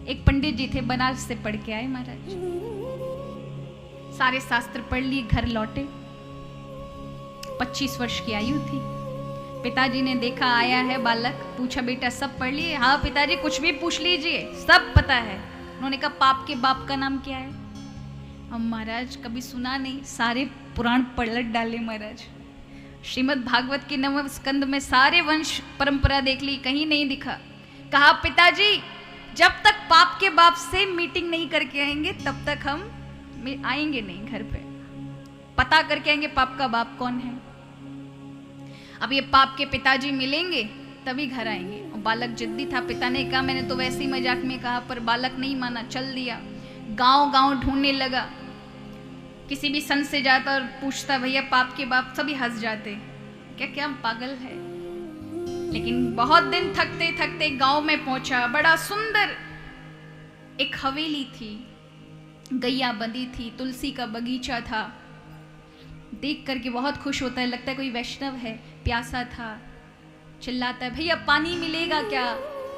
एक पंडित जी थे, बनारस से पढ़ के आए महाराज, सारे शास्त्र पढ़ लिए, घर लौटे। 25 वर्ष की आयु थी। पिताजी ने देखा आया है बालक, पूछा बेटा सब पढ़ लिए? हाँ पिताजी कुछ भी पूछ लीजिए, सब पता है। उन्होंने कहा पाप के बाप का नाम क्या है? हम महाराज कभी सुना नहीं, सारे पुराण पलट डाले महाराज। श्रीमद् भागवत के 9वें स्कंद में सारे वंश परंपरा देख ली, कहीं नहीं दिखा। कहा पिताजी जब तक पाप के बाप से मीटिंग नहीं करके आएंगे तब तक हम आएंगे नहीं घर पे, पता करके आएंगे पाप का बाप कौन है। अब ये पाप के पिताजी मिलेंगे तभी घर आएंगे। और बालक जिद्दी था, पिता ने कहा, मैंने तो वैसे ही मजाक में कहा, पर बालक नहीं माना, चल दिया। गांव गांव ढूंढने लगा, किसी भी संत से जाता और पूछता भैया पाप के बाप, सभी हंस जाते, क्या क्या पागल है। लेकिन बहुत दिन थकते थकते गांव में पहुंचा। बड़ा सुंदर एक हवेली थी, गैया बंधी थी, तुलसी का बगीचा था। देख करके बहुत खुश होता है, लगता है कोई वैष्णव है। प्यासा था, चिल्लाता है भैया पानी मिलेगा क्या?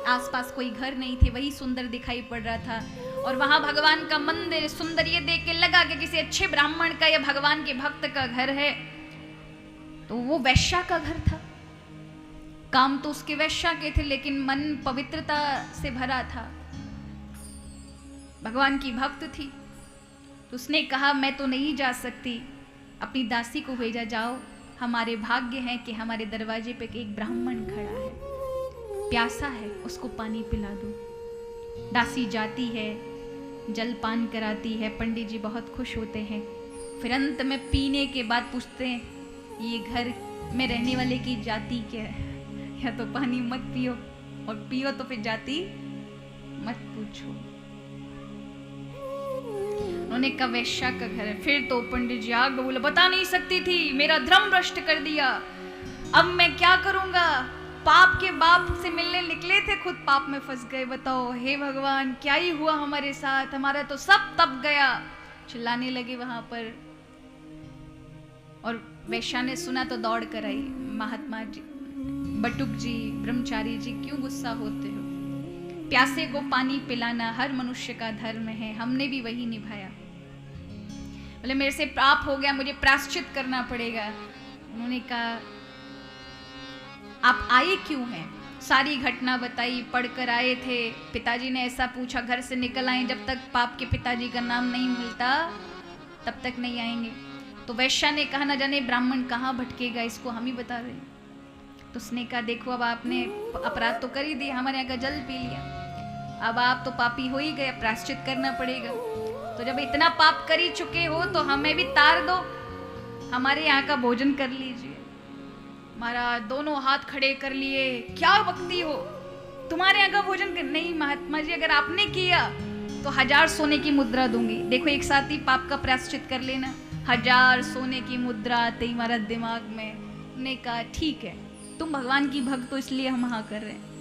आसपास कोई घर नहीं थे, वही सुंदर दिखाई पड़ रहा था। और वहां भगवान का मंदिर सुंदर, ये देख के लगा कि किसी अच्छे ब्राह्मण का या भगवान के भक्त का घर है। तो वो वैश्या का घर था। काम तो उसके वैश्या के थे, लेकिन मन पवित्रता से भरा था, भगवान की भक्त थी। तो उसने कहा मैं तो नहीं जा सकती, अपनी दासी को भेजा, जाओ, हमारे भाग्य है कि हमारे दरवाजे पे एक ब्राह्मण खड़ा है, प्यासा है, उसको पानी पिला दो। दासी जाती है, जलपान कराती है, पंडित जी बहुत खुश होते हैं। फिर अंत में पीने के बाद पूछते हैं ये घर में रहने वाले की जाति क्या है? या तो पानी मत पियो, और पियो तो फिर जाति मत पूछो। उन्होंने कहा वैश्या का घर है। फिर तो पंडित जी आग बोले, बता नहीं सकती थी, मेरा धर्म भ्रष्ट कर दिया, अब मैं क्या करूंगा? पाप के बाप से मिलने निकले थे, खुद पाप में फंस गए। बताओ हे भगवान क्या ही हुआ हमारे साथ, हमारा तो सब तप गया। चिल्लाने लगे वहां पर। और वैश्या ने सुना तो दौड़ कर आई, महात्मा जी, बटुक जी, ब्रह्मचारी जी, क्यों गुस्सा होते हो? प्यासे को पानी पिलाना हर मनुष्य का धर्म है, हमने भी वही निभाया। बोले मेरे से पाप हो गया, मुझे प्रायश्चित करना पड़ेगा। उन्होंने कहा आप आए क्यों हैं? सारी घटना बताई, पढ़कर आए थे। पिताजी ने ऐसा पूछा, घर से निकल आए, जब तक पाप के पिताजी का नाम नहीं मिलता तब तक नहीं आएंगे। तो वैश्या ने कहा ना जाने ब्राह्मण कहाँ भटकेगा, इसको हम ही बता दें। तो उसने कहा देखो अब आपने अपराध तो कर ही दिया, हमारे यहाँ का जल पी लिया, अब आप तो पापी हो ही गए, प्रायश्चित करना पड़ेगा। तो जब इतना पाप कर ही चुके हो तो हमें भी तार दो, हमारे यहाँ का भोजन कर लीजिए। महाराज दोनों हाथ खड़े कर लिए, क्या भक्ति हो, तुम्हारे यहाँ का भोजन कर? नहीं महात्मा जी, अगर आपने किया तो 1000 सोने की मुद्रा दूंगी। देखो एक साथ ही पाप का प्रायश्चित कर लेना। 1000 सोने की मुद्रा आते ही हमारा दिमाग में ने कहा ठीक है, तुम भगवान की भक्त हो इसलिए हम हाँ कर रहे हैं।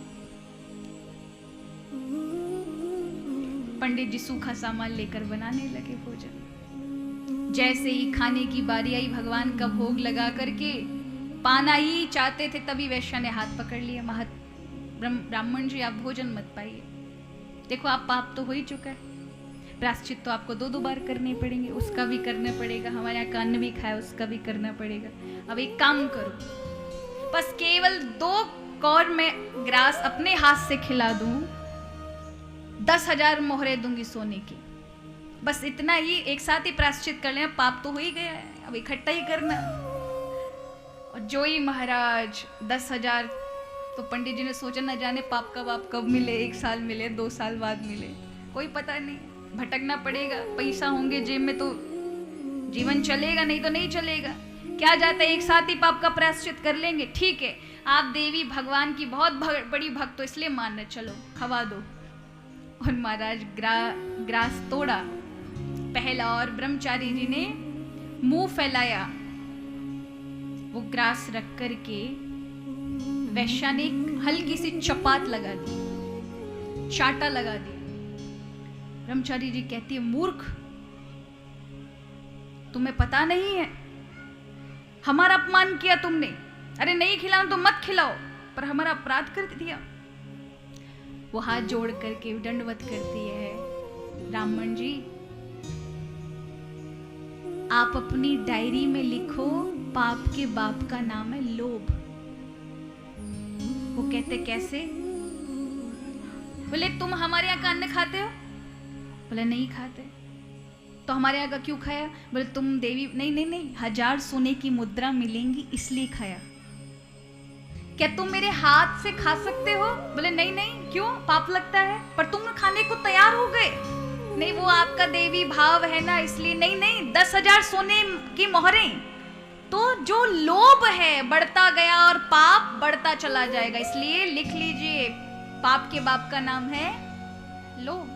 पंडित जी सूखा सामान लेकर बनाने लगे भोजन। जैसे ही खाने की बारी आई, भगवान का भोग लगा करके पाना ही चाहते थे, तभी वैश्या ने हाथ पकड़ लिया, ब्राह्मण जी आप भोजन मत पाइए, देखो आप पाप तो हो ही चुका है, प्रायश्चित तो आपको 2 बार करने पड़ेंगे, उसका भी करना पड़ेगा, हमारे यहाँ का अन्न भी खाया उसका भी करना पड़ेगा। अब एक काम करो, बस केवल 2 कौर में ग्रास अपने हाथ से खिला दूं, 10,000 मोहरे दूंगी सोने की, बस इतना ही, एक साथ ही प्रायश्चित कर लें, पाप तो हो ही गया है, अब इकट्ठा ही करना। और जो ही महाराज 10,000, तो पंडित जी ने सोचा न जाने पाप का बाप कब मिले, 1 साल मिले, 2 साल बाद मिले, कोई पता नहीं, भटकना पड़ेगा, पैसा होंगे जेब में तो जीवन चलेगा, नहीं तो नहीं चलेगा। क्या जाता है, एक साथ ही पाप का प्रायश्चित कर लेंगे, ठीक है, आप देवी भगवान की बहुत बड़ी भक्त हो इसलिए मान रहे, चलो खवा दो। और महाराज ग्रास तोड़ा पहला, और ब्रह्मचारी जी ने मुंह फैलाया, वो ग्रास रख करके वैश्या ने हल्की सी चपात लगा दी, चाटा लगा दी। ब्रह्मचारी जी कहती है मूर्ख, तुम्हें पता नहीं है, हमारा अपमान किया तुमने, अरे नहीं खिलाना तो मत खिलाओ, पर हमारा अपराध कर दिया। वो हाथ जोड़ करके दंडवत करती है, ब्राह्मण जी आप अपनी डायरी में लिखो पाप के बाप का नाम है लोभ। वो कहते कैसे? बोले तुम हमारे यहाँ का अन्न खाते हो? बोले नहीं खाते। तो हमारे यहाँ का क्यों खाया? बोले तुम देवी, नहीं नहीं नहीं, 1000 सोने की मुद्रा मिलेंगी इसलिए खाया। क्या तुम मेरे हाथ से खा सकते हो? बोले नहीं नहीं, क्यों? पाप लगता है। पर तुम खाने को तैयार हो गए। नहीं वो आपका देवी भाव है ना इसलिए। नहीं नहीं, 10,000 सोने की मोहरें। तो जो लोभ है बढ़ता गया और पाप बढ़ता चला जाएगा। इसलिए लिख लीजिए पाप के बाप का नाम है लोभ।